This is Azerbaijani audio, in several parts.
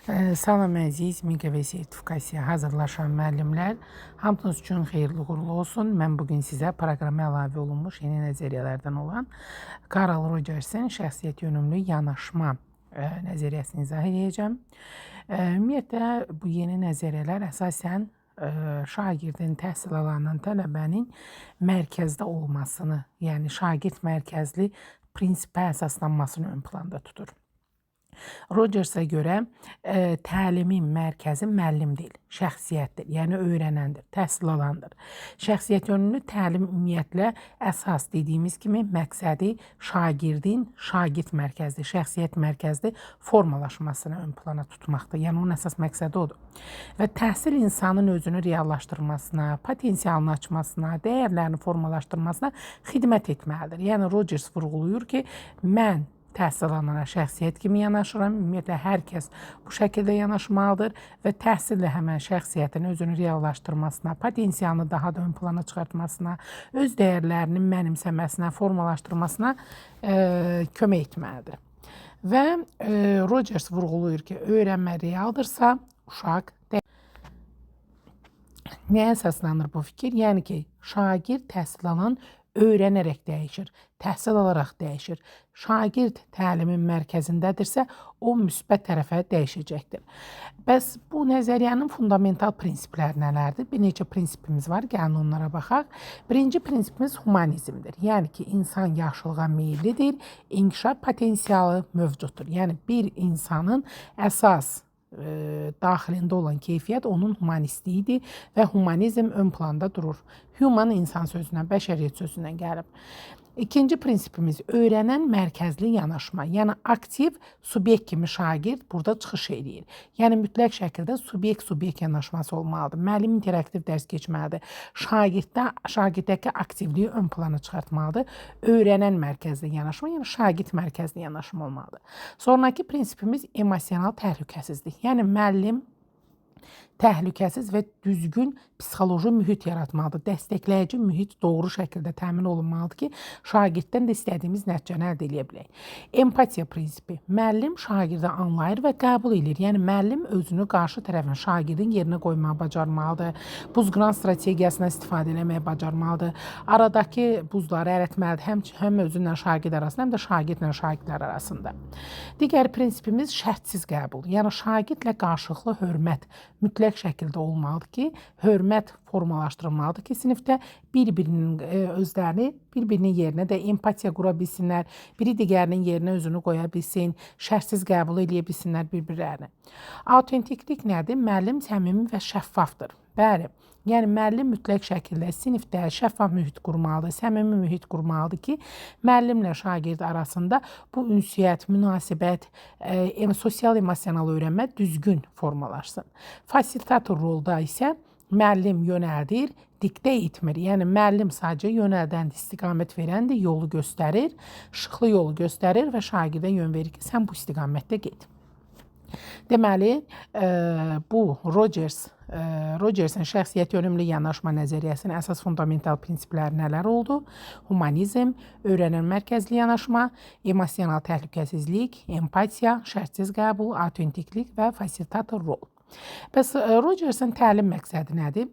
Salam əziz, MİQV sertifikasiyaya hazırlaşan müəllimlər, hamınız üçün xeyirli uğurlu olsun. Mən bugün sizə proqrama əlavə olunmuş yeni nəzəriyyələrdən olan Carl Rogersin şəxsiyyət yönümlü yanaşma nəzəriyyəsini izah edəcəm. Ümumiyyətlə, bu yeni nəzəriyyələr əsasən şagirdin, təhsil alanın, tələbənin mərkəzdə olmasını, yəni şagird mərkəzli prinsipə əsaslanmasını ön planda tutur. Rogersa görə təlimin mərkəzi müəllim deyil, şəxsiyyətdir, yəni öyrənəndir, təhsil alandır. Şəxsiyyət yönümlü təlim ümumiyyətlə əsas dediyimiz kimi məqsədi şagirdin şagird mərkəzli, şəxsiyyət mərkəzli formalaşmasını ön plana tutmaqdır. Yəni onun əsas məqsədi odur. Və təhsil insanın özünü reallaşdırmasına, potensialını açmasına, dəyərlərini formalaşdırmasına xidmət etməlidir. Yəni Rogers vurğulayır ki, mən təhsil alanlara şəxsiyyət kimi yanaşıram. Ümumiyyətlə, hər kəs bu şəkildə yanaşmalıdır və təhsillə həmən şəxsiyyətin özünü reallaşdırmasına, potensialını daha da ön plana çıxartmasına, öz dəyərlərinin mənimsəməsinə, formalaşdırmasına kömək etməlidir. Və Rogers vurğulayır ki, öyrənmə realdırsa, uşaq nəyə əsaslanır bu fikir? Yəni ki, şagird təhsil alan öyrənərək dəyişir, təhsil alaraq dəyişir. Şagird təlimin mərkəzindədirsə, o müsbət tərəfə dəyişəcəkdir. Bəs bu nəzəriyyənin fundamental prinsipləri nələrdir? Bir neçə prinsipimiz var, gəlin onlara baxaq. Birinci prinsipimiz humanizmdir. Yəni ki, insan yaxşılığa meyillidir, inkişaf potensialı mövcuddur. Yəni bir insanın əsas daxilində olan keyfiyyət onun humanistliyidir və humanizm ön planda durur. Human insan sözündən, bəşəriyyət sözündən gəlib. İkinci prinsipimiz öyrənən mərkəzli yanaşma. Yəni aktiv subyekt kimi şagird burada çıxış edir. Yəni mütləq şəkildə subyekt yanaşması olmalıdır. Müəllim interaktiv dərs keçməlidir. Şagirddəki aktivliyi ön plana çıxartmalıdır. Öyrənən mərkəzli yanaşma, yəni şagird mərkəzli yanaşma olmalıdır. Sonraki prinsipimiz emosional təhlükəsizlik. Yəni müəllim təhlükəsiz və düzgün psixoloji mühit yaratmalıdır. Dəstəkləyici mühit doğru şəkildə təmin olunmalıdır ki, şagirddən də istədiyimiz nəticəni əldə edə bilək. Empatiya prinsipi. Müəllim şagirdi anlayır və qəbul edir. Yəni müəllim özünü qarşı tərəfin şagirdin yerinə qoymağı bacarmalıdır. Buzqıran strategiyasına istifadə etməyi bacarmalıdır. Aradakı buzları əritməlidir. Həm özünlə şagird arasında, həm də şagirdlə şagirdlər arasında. Digər prinsipimiz şərtsiz qəbul. Yəni şagirdlə qarşılıqlı hörmət mütləq şəkildə olmalıdır ki, hörmət formalaşdırılmalıdır ki, sinifdə bir-birinin özlərini bir-birinin yerinə də empatiya qura bilsinlər, biri digərinin yerinə özünü qoya bilsin, şərtsiz qəbul edə bilsinlər bir-birlərini. Autentiklik nədir? Müəllim səmimi və şəffafdır. Bəli, yəni müəllim mütləq şəkildə sinifdə şəffaf mühit qurmalıdır, səmimi mühit qurmalıdır ki, müəllimlə şagird arasında bu ünsiyyət, münasibət, sosial-emosional öyrənmə düzgün formalaşsın. Fasilitator rolda isə müəllim yönəldir, diktə etmir. Yəni müəllim sadəcə yönəldən, istiqamət verəndir, yolu göstərir, işıqlı yolu göstərir və şagirdə yön verir ki, sən bu istiqamətdə get. Deməli, bu Rogersin şəxsiyyət yönümlü yanaşma nəzəriyyəsinin əsas fundamental prinsipləri nələr oldu? Humanizm, öyrənən mərkəzli yanaşma, emosional təhlükəsizlik, empatiya, şərtsiz qəbul, autentiklik və fasilitator rol. Bəs Rogersin təlim məqsədi nədir?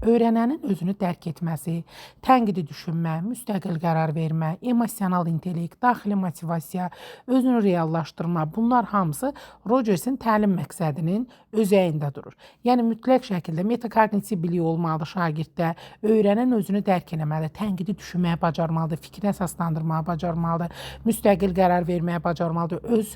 Öyrənənin özünü dərk etməsi, tənqidi düşünmə, müstəqil qərar vermə, emosional intellekt, daxili motivasiya, özünü reallaşdırma, bunlar hamısı Rogersin təlim məqsədinin özəyində durur. Yəni mütləq şəkildə metakognitiv biliyi olmalıdır şagirddə, öyrənən özünü dərk etməlidir, tənqidi düşünməyə bacarmalıdır, fikri əsaslandırmağı bacarmalıdır, müstəqil qərar verməyə bacarmalıdır, öz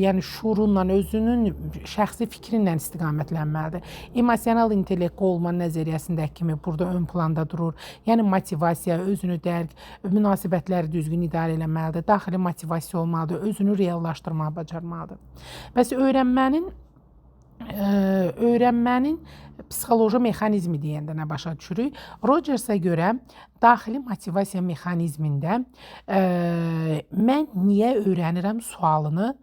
yəni şuurunla, özünün şəxsi fikrinlə istiqamətlənməlidir. Emosional intellekt olma nəzəriyyəsindəki kimi burada ön planda durur. Yəni motivasiya, özünü dərk, münasibətləri düzgün idarə etməlidir, daxili motivasiya olmalıdır, özünü reallaşdırmağı bacarmalıdır. Bəs öyrənmənin psixoloji mexanizmi deyəndə nə başa düşürük? Rogersa görə daxili motivasiya mexanizmində mən niyə öyrənirəm sualı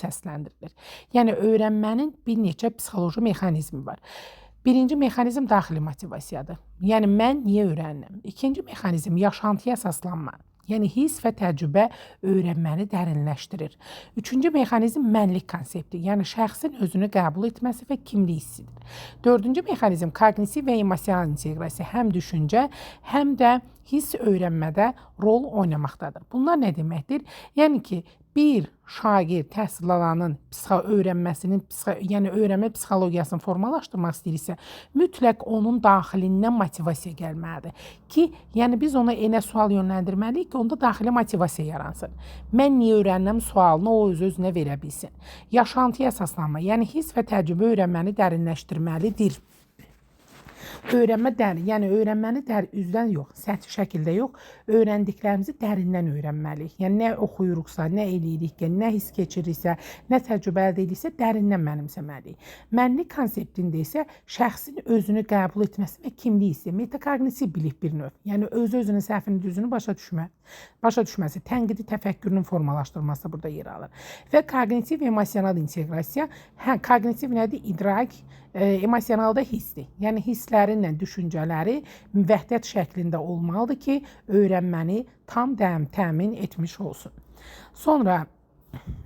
səsləndirilir. Yəni öyrənmənin bir neçə psixoloji mexanizmi var. Birinci mexanizm daxili motivasiyadır. Yəni mən niyə öyrənirəm? İkinci mexanizm yaşantıya əsaslanma. Yəni hiss və təcrübə öyrənməni dərinləşdirir. Üçüncü mexanizm mənlik konsepti, yəni şəxsin özünü qəbul etməsi və kimlik hissidir. Dördüncü mexanizm koqnitiv və emosional inteqrasiya, həm düşüncə, həm də hiss öyrənmədə rol oynamaqdadır. Bunlar nə deməkdir? Yəni ki, bir şagird təhsil alanın yəni öyrənmə psixologiyasını formalaşdırmaq istəyirsə, mütləq onun daxilindən motivasiya gəlməlidir ki, yəni biz ona elə sual yönləndirməliyik ki, onda daxili motivasiya yaransın. Mən niyə öyrənirəm sualını o öz-özünə verə bilsin. Yaşantıya əsaslanma, yəni hiss və təcrübə öyrənməni dərinləşdirməlidir. Öyrənməni üzdən yox, səthi şəkildə yox, öyrəndiklərimizi dərindən öyrənməliyik. Yəni nə oxuyuruqsa, nə eləyiriksə, nə hiss keçiririksə, nə təcrübə əldə ediriksə, dərindən mənimsəməliyik. Mənlik konseptində isə şəxsin özünü qəbul etməsi və kimlik hissi, metakognitiv bilik bir növ. Yəni öz-özünün səhvini düzünü başa düşməsi, tənqidi təfəkkürünün formalaşdırılması burada yer alır. Və koqnitiv emosional inteqrasiya, koqnitiv nədir? İdrak, emosionalda hissdir. Yəni hisslərinlə düşüncələri vəhdət şəklində olmalıdır ki, öyrənməni tam təmin etmiş olsun. Sonra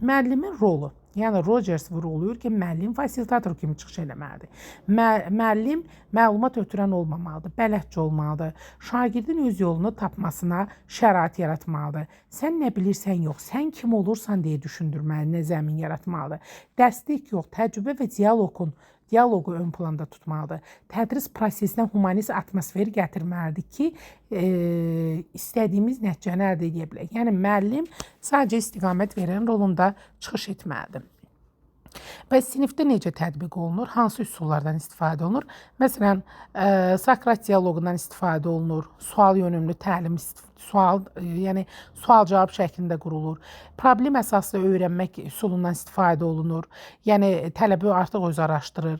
müəllimin rolu. Yəni Rogers vurğulayır ki, müəllim fasilitator kimi çıxış eləməlidir. Müəllim məlumat ötürən olmamalıdır, bələdçi olmalıdır. Şagirdin öz yolunu tapmasına şərait yaratmalıdır. Sən nə bilirsən yox, sən kim olursan deyə düşündürməli, zəmin yaratmalıdır. Dəstək yox, təcrübə və dialoqu ön planda tutmalıdır. Tədris prosesinə humanist atmosferi gətirməlidir ki, istədiyimiz nəticəni əldə edə bilək. Yəni müəllim sadəcə istiqamət verən rolunda çıxış etməlidir. Bəs sinifdə necə tətbiq olunur? Hansı üsullardan istifadə olunur? Məsələn, Sokrat dialoqundan istifadə olunur, sual yönümlü təlim yəni sual-cavab şəklində qurulur. Problem əsaslı öyrənmək üsulundan istifadə olunur. Yəni tələbə artıq öz araşdırır.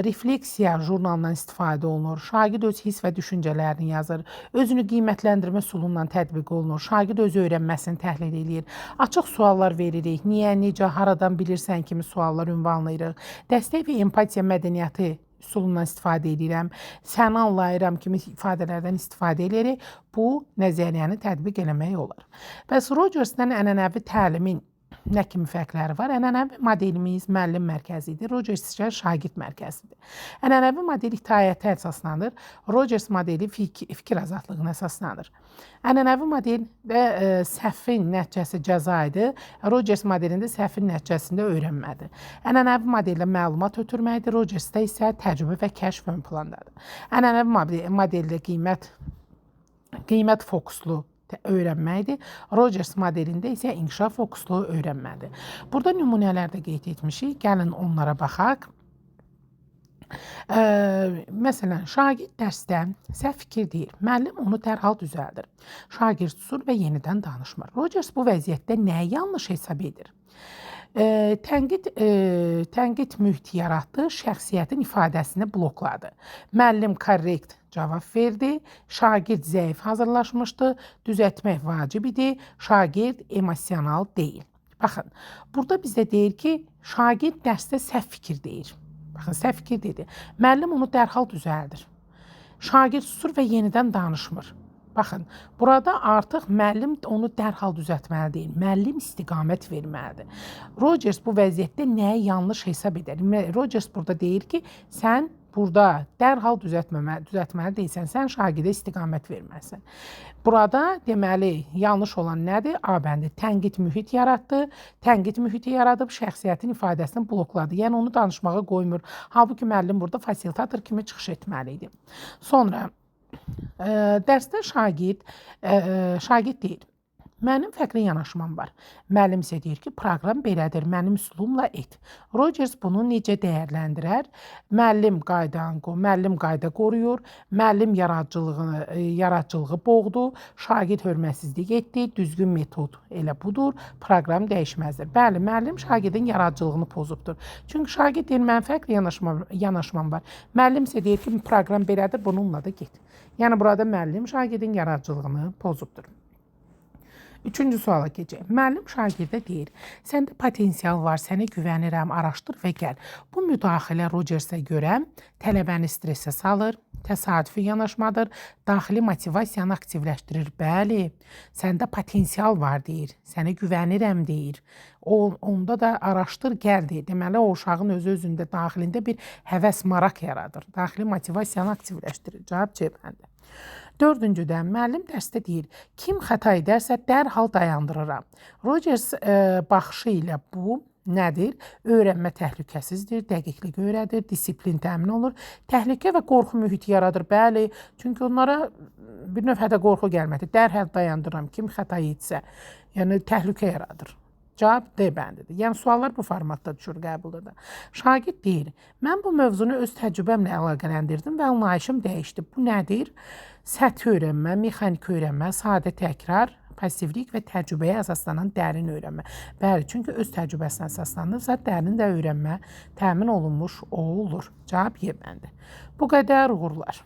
Refleksiya jurnalından istifadə olunur. Şagird öz hiss və düşüncələrini yazır. Özünü qiymətləndirmə üsulundan tətbiq olunur. Şagird öz öyrənməsini təhlil edir. Açıq suallar veririk. Niyə, necə, haradan bilirsən kimi suallar ünvanlayırıq. Dəstək və empatiya mədəniyyəti üsulundan istifadə edirəm. Səni anlayıram kimi ifadələrdən istifadə edirik. Bu nəzəriyyəni tətbiq eləmək olar. Bəs Rogers'dan ənənəvi təlimin nə kimi fərqləri var? Ənənəvi modelimiz müəllim mərkəzidir. Rogers isə şagird mərkəzidir. Ənənəvi model itaətə əsaslanır. Rogers modeli fikir azadlığına əsaslanır. Ənənəvi modeldə səhvin nəticəsi cəza idi. Rogers modelində səhvin nəticəsində öyrənmədir. Ənənəvi modeldə məlumat ötürməkdir. Rogersdə isə təcrübə və kəşf ön plandadır. Ənənəvi modeldə qiymət fokuslu öyrənməkdir. Rogers modelində isə inkişaf fokuslu öyrənmədir. Burada nümunələr də qeyd etmişik. Gəlin onlara baxaq. Məsələn, şagird dərsdə səhv fikir deyir. Müəllim onu dərhal düzəldir. Şagird susur və yenidən danışmır. Rogers bu vəziyyətdə nəyi yanlış hesab edir? Tənqid mühiti yaratdı, şəxsiyyətin ifadəsini blokladı. Müəllim korrekt cavab verdi, şagird zəif hazırlaşmışdı, düzəltmək vacib idi, şagird emosional deyil. Baxın, burada bizdə deyir ki, şagird dərsdə səhv fikir deyir. Baxın, səhv fikir dedi. Müəllim onu dərhal düzəldir. Şagird susur və yenidən danışmır. Baxın, burada artıq müəllim onu dərhal düzəltməli deyil, müəllim istiqamət verməlidir. Rogers bu vəziyyətdə nəyi yanlış hesab edər? Rogers burada deyir ki, sən burada dərhal düzəltməli deyilsən, sən şagirdə istiqamət verməlisən. Burada deməli yanlış olan nədir? A bəndi tənqid mühit yaratdı. Tənqid mühiti yaradıb şəxsiyyətin ifadəsini blokladı. Yəni onu danışmağa qoymur. Halbuki müəllim burada fasilitator kimi çıxış etməli idi. Sonra dərsdə şagird deyir, mənim fərqli yanaşmam var. Müəllim isə deyir ki, proqram belədir, mənim üslubumla et. Rogers bunu necə dəyərləndirər? Müəllim qayda qoruyur, müəllim yaradıcılığı boğdu, şagird hörmətsizlik etdi, düzgün metod elə budur, proqram dəyişməzdir. Bəli, müəllim şagirdin yaradıcılığını pozubdur. Çünki şagird deyir, mənim fərqli yanaşmam var. Müəllim isə deyir ki, proqram belədir, bununla da get. Yəni burada müəllim şagirdin yaradıcılığını pozubdur. Üçüncü suala keçək. Müəllim şagirdə deyir: "Səndə potensial var, sənə güvənirəm, araşdır və gəl." Bu müdaxilə Rocersə görə tələbəni stressə salır, təsadüfi yanaşmadır, daxili motivasiyanı aktivləşdirir. Bəli, səndə potensial var deyir, sənə güvənirəm deyir. Onda da araşdır, gəl deyir. Deməli, o uşağın özü-özündə daxilində bir həvəs, maraq yaradır. Daxili motivasiyanı aktivləşdirir. Cavab C bəndi. Dördüncüdən müəllim dərsdə deyir: "Kim xəta edərsə dərhal dayandırıram." Rogers baxışı ilə bu nədir? Öyrənmə təhlükəsizdir, dəqiqlik öyrədir, disiplin təmin olur, təhlükə və qorxu mühiti yaradır. Bəli, çünki onlara bir növ hədə qorxu gəlməkdir. Dərhal dayandırıram, kim xəta etsə, yəni təhlükə yaradır. Cavab D bəndidir. Yəni suallar bu formatda düşür qəbulda da. Şagird deyir: "Mən bu mövzunu öz təcrübəmlə əlaqələndirdim və anlayışım dəyişdi." Bu nədir? Səthi öyrənmə, mexanik öyrənmə, sadə təkrar, passivlik və təcrübəyə əsaslanan dərin öyrənmə. Bəli, çünki öz təcrübəsinə əsaslanırsa, dərin də öyrənmə təmin olunmuş olur. Cavab Y bəndi. Bu qədər, uğurlar.